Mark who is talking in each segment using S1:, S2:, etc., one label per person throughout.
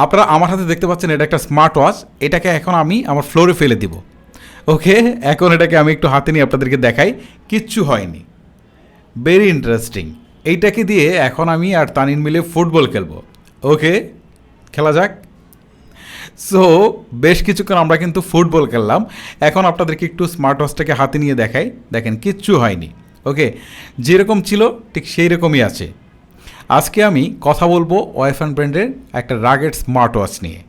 S1: আপনারা আমার হাতে দেখতে পাচ্ছেন এটা একটা স্মার্ট ওয়াচ। এটাকে এখন আমি আমার ফ্লোরে ফেলে দিব। ওকে, এখন এটাকে আমি একটু হাতে নিয়ে আপনাদেরকে দেখাই। কিচ্ছু হয়নি, ভেরি ইন্টারেস্টিং। এইটাকে দিয়ে এখন আমি আর তানিন মিলে ফুটবল খেলবো। ওকে, খেলা যাক। সো বেশ কিছুক্ষণ আমরা কিন্তু ফুটবল খেললাম। এখন আপনাদেরকে একটু স্মার্ট ওয়াচটাকে হাতে নিয়ে দেখাই। দেখেন, কিচ্ছু হয়নি। ওকে, যেরকম ছিল ঠিক সেই রকমই আছে। আজকে আমি কথা বলবো ওয়াইফান ব্র্যান্ডের একটা রাগেড স্মার্ট ওয়াচ নিয়ে।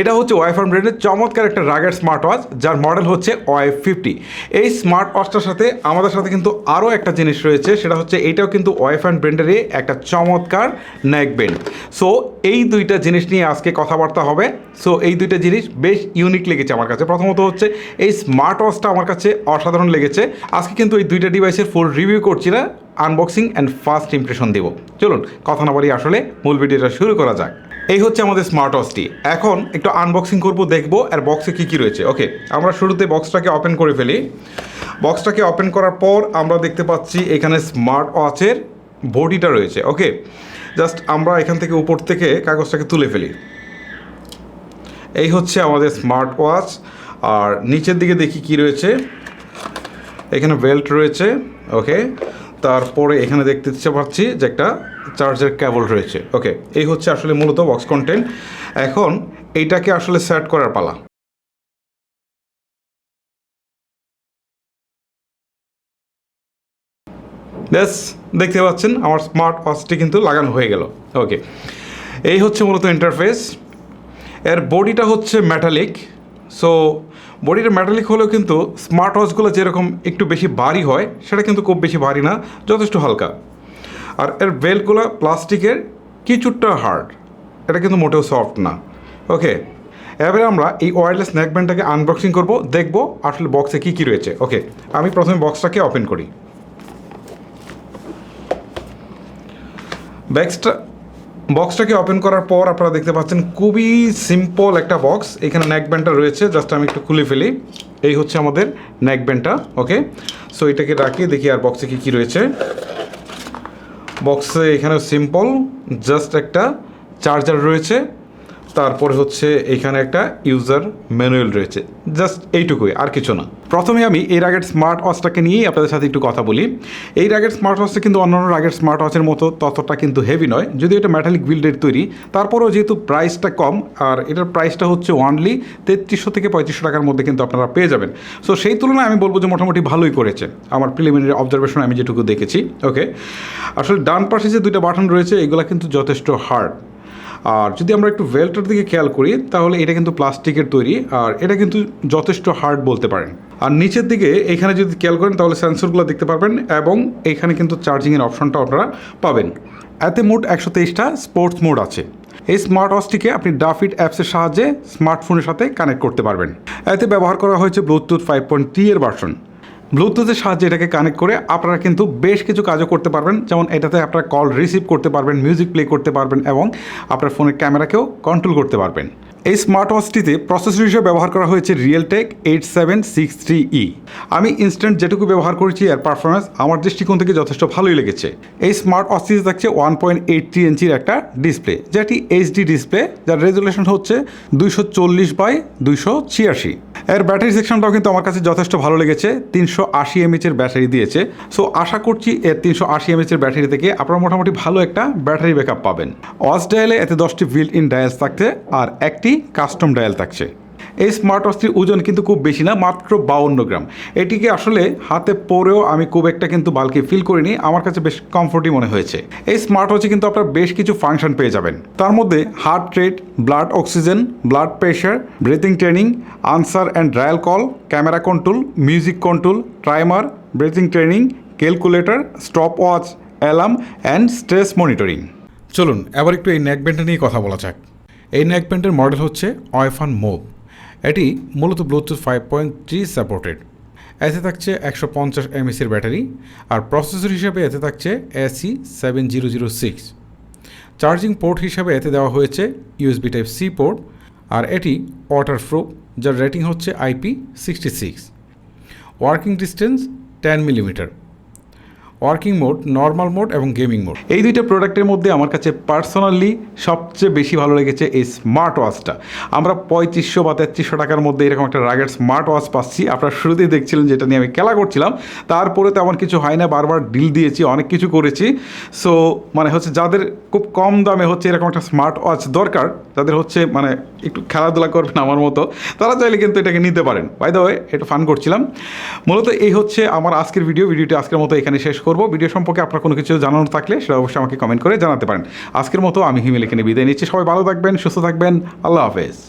S1: এটা হচ্ছে ওয়াইফান ব্র্যান্ডের চমৎকার একটা রাগেড স্মার্ট ওয়াচ, যার মডেল হচ্ছে ওয়াই50। এই স্মার্ট ওয়াচটার সাথে আমাদের সাথে কিন্তু আরও একটা জিনিস রয়েছে, সেটা হচ্ছে এইটাও কিন্তু ওয়াইফান ব্র্যান্ডেরই একটা চমৎকার নেকব্যান্ড। সো এই দুইটা জিনিস নিয়ে আজকে কথাবার্তা হবে। সো এই দুইটা জিনিস বেশ ইউনিক লেগেছে আমার কাছে। প্রথমত হচ্ছে এই স্মার্ট ওয়াচটা আমার কাছে অসাধারণ লেগেছে। আজকে কিন্তু এই দুইটা ডিভাইসের ফুল রিভিউ করছি না, আনবক্সিং অ্যান্ড ফার্স্ট ইমপ্রেশন দেব। চলুন কথা না বাড়িয়ে আসলে মূল ভিডিওটা শুরু করা যাক। এই হচ্ছে আমাদের স্মার্ট ওয়াচটি। এখন একটু আনবক্সিং করব, দেখবো আর বক্সে কী কী রয়েছে। ওকে, আমরা শুরুতে বক্সটাকে ওপেন করে ফেলি। বক্সটাকে ওপেন করার পর আমরা দেখতে পাচ্ছি এখানে স্মার্ট ওয়াচের বডিটা রয়েছে। ওকে, জাস্ট আমরা এখান থেকে উপর থেকে কাগজটাকে তুলে ফেলি। এই হচ্ছে আমাদের স্মার্ট ওয়াচ। আর নিচের দিকে দেখি কি রয়েছে। এখানে বেল্ট রয়েছে। ওকে, তারপরে এখানে দেখতে পাচ্ছি যে একটা চার্জার কেবল রয়েছে। ওকে, এই হচ্ছে আসলে মূলত বক্স কন্টেন্ট। এখন এইটাকে আসলে সেট করার পালা। ব্যাস, দেখতে পাচ্ছেন আমার স্মার্ট ওয়াচটি কিন্তু লাগানো হয়ে গেল। ওকে, এই হচ্ছে মূলত ইন্টারফেস। এর বডিটা হচ্ছে মেটালিক। সো বডিটা মেটালিক হলেও কিন্তু স্মার্ট ওয়াচগুলো যেরকম একটু বেশি ভারী হয়, সেটা কিন্তু খুব বেশি ভারী না, যথেষ্ট হালকা। আর এর বেল্টগুলো প্লাস্টিকের, কিছুটা হার্ড, এটা কিন্তু মোটেও সফট না। ওকে, এবারে আমরা এই ওয়্যারলেস নেকব্যান্ডটাকে আনবক্সিং করব, দেখব আসলে বক্সে কী কী রয়েছে। ওকে, আমি প্রথমে বক্সটাকে ওপেন করি। বক্সটাকে ওপেন করার পর আপনারা দেখতে পাচ্ছেন খুবই সিম্পল একটা বক্স। এখানে নেকব্যান্ডটা রয়েছে, জাস্ট আমি একটু খুলে ফেলি। এই হচ্ছে আমাদের নেকব্যান্ডটা। ওকে, সো এটাকে রাখি, দেখি আর বক্সে কী কী রয়েছে। বক্সে এখানে সিম্পল জাস্ট একটা চার্জার রয়েছে, তারপরে হচ্ছে এখানে একটা ইউজার ম্যানুয়াল রয়েছে, জাস্ট এইটুকুই, আর কিছু না। প্রথমে আমি এই রাগেড স্মার্ট ওয়াচটাকে নিয়েই আপনাদের সাথে একটু কথা বলি। এই রাগেড স্মার্ট ওয়াচটা কিন্তু অন্যান্য রাগেড স্মার্ট ওয়াচের মতো ততটা কিন্তু হেভি নয়, যদিও এটা মেটালিক বিল্ডের তৈরি। তারপরেও যেহেতু প্রাইসটা কম, আর এটার প্রাইসটা হচ্ছে অনলি 3300 থেকে 3500 টাকার মধ্যে কিন্তু আপনারা পেয়ে যাবেন। সো সেই তুলনায় আমি বলবো যে মোটামুটি ভালোই করেছে, আমার প্রিলিমিনারি অবজারভেশন আমি যেটুকু দেখেছি। ওকে, আসলে ডান পাশে যে দুইটা বাটন রয়েছে এগুলো কিন্তু যথেষ্ট হার্ড। আর যদি আমরা একটু বেল্টের দিকে খেয়াল করি, তাহলে এটা কিন্তু প্লাস্টিকের তৈরি, আর এটা কিন্তু যথেষ্ট হার্ড বলতে পারেন। আর নিচের দিকে এখানে যদি খেয়াল করেন তাহলে সেন্সরগুলো দেখতে পারবেন, এবং এইখানে কিন্তু চার্জিংয়ের অপশনটা আপনারা পাবেন। এতে মোট 123টা স্পোর্টস মোড আছে। এই স্মার্ট ওয়াচটিকে আপনি ডাফিট অ্যাপসের সাহায্যে স্মার্টফোনের সাথে কানেক্ট করতে পারবেন। এতে ব্যবহার করা হয়েছে ব্লুটুথ 5.3 এর ভার্সন। ব্লুটুথের সাহায্যে এটাকে কানেক্ট করে আপনারা কিন্তু বেশ কিছু কাজও করতে পারবেন, যেমন এটাতে আপনারা কল রিসিভ করতে পারবেন, মিউজিক প্লে করতে পারবেন, এবং আপনার ফোনের ক্যামেরাকেও কন্ট্রোল করতে পারবেন। এই স্মার্ট ওয়াচটিতে প্রসেসর হিসেবে ব্যবহার করা হয়েছে রিয়েলটেক 8763E। আমি ইনস্ট্যান্ট যেটুকু ব্যবহার করেছি এর পারফরমেন্স আমার দৃষ্টিকোণ থেকে যথেষ্ট ভালোই লেগেছে। এই স্মার্ট ওয়াচটিতে থাকছে 1.83 ইঞ্চির একটা ডিসপ্লে, যেটি এইচডি ডিসপ্লে, যার রেজুলেশন হচ্ছে 240x286। এর ব্যাটারি সেকশনটাও কিন্তু আমার কাছে যথেষ্ট ভালো লেগেছে, 380 mAh-এর ব্যাটারি দিয়েছে। সো আশা করছি এর 380 mAh-এর ব্যাটারি থেকে আপনারা মোটামুটি ভালো একটা ব্যাটারি ব্যাকআপ পাবেন। ওয়াচ ডায়ালে এতে 10টি বিল্ট ইন ডায়ালস থাকছে, আর একটি কাস্টম ডায়াল থাকছে। এই স্মার্ট ওয়াচটির ওজন কিন্তু খুব বেশি না, মাত্র 52 গ্রাম। এটিকে আসলে হাতে পরেও আমি খুব একটা কিন্তু বালকি ফিল করিনি, আমার কাছে বেশ কমফোর্টই মনে হয়েছে। এই স্মার্ট ওয়াচে কিন্তু আপনারা বেশ কিছু ফাংশন পেয়ে যাবেন। তার মধ্যে heart rate, blood oxygen, blood pressure, breathing training, answer and dial call, camera control, music control, timer, breathing training, calculator, stop watch, alarm and stress monitoring. চলুন এবার একটু এই নেকব্যান্ডটা নিয়ে কথা বলা যাক। এই নেকব্যান্ডের মডেল হচ্ছে ওয়াইফান মুভ। এটি মূলত ব্লুটুথ 5.3 সাপোর্টেড। এতে থাকছে 150 mAh-এর ব্যাটারি, আর প্রসেসর হিসাবে এতে থাকছে AC7006। চার্জিং পোর্ট হিসাবে এতে দেওয়া হয়েছে USB Type-C পোর্ট, আর এটি ওয়াটারপ্রুফ, যার রেটিং হচ্ছে IP66। Working distance 10 millimetre. Working mode, normal mode এবং গেমিং মোড। এই দুইটা প্রোডাক্টের মধ্যে আমার কাছে পার্সোনালি সবচেয়ে বেশি ভালো লেগেছে এই স্মার্ট ওয়াচটা। আমরা 3500 বা 3300 টাকার মধ্যে এরকম একটা রাগের স্মার্ট ওয়াচ পাচ্ছি। আপনারা শুরুতেই দেখছিলেন যেটা নিয়ে আমি খেলা করছিলাম, তারপরে তেমন কিছু হয় না, বারবার ডিল দিয়েছি, অনেক কিছু করেছি। সো মানে হচ্ছে যাদের খুব কম দামে হচ্ছে এরকম একটা স্মার্ট ওয়াচ দরকার, যাদের হচ্ছে মানে একটু খেলাধুলা করবেন আমার মতো, তারা চাইলে কিন্তু এটাকে নিতে পারেন। বাই দ্য ওয়ে, এটা ফান করছিলাম। মূলত এই হচ্ছে আমার আজকের ভিডিওটি আজকের মতো এখানে শেষ করব। ভিডিও সম্পর্কে আপনার কোনো কিছু জানানো থাকলে সেটা অবশ্যই আমাকে কমেন্ট করে জানাতে পারেন। আজকের মতো আমি হিমেল এখানে বিদায় নিচ্ছি। সবাই ভালো থাকবেন, সুস্থ থাকবেন, আল্লাহ হাফেজ।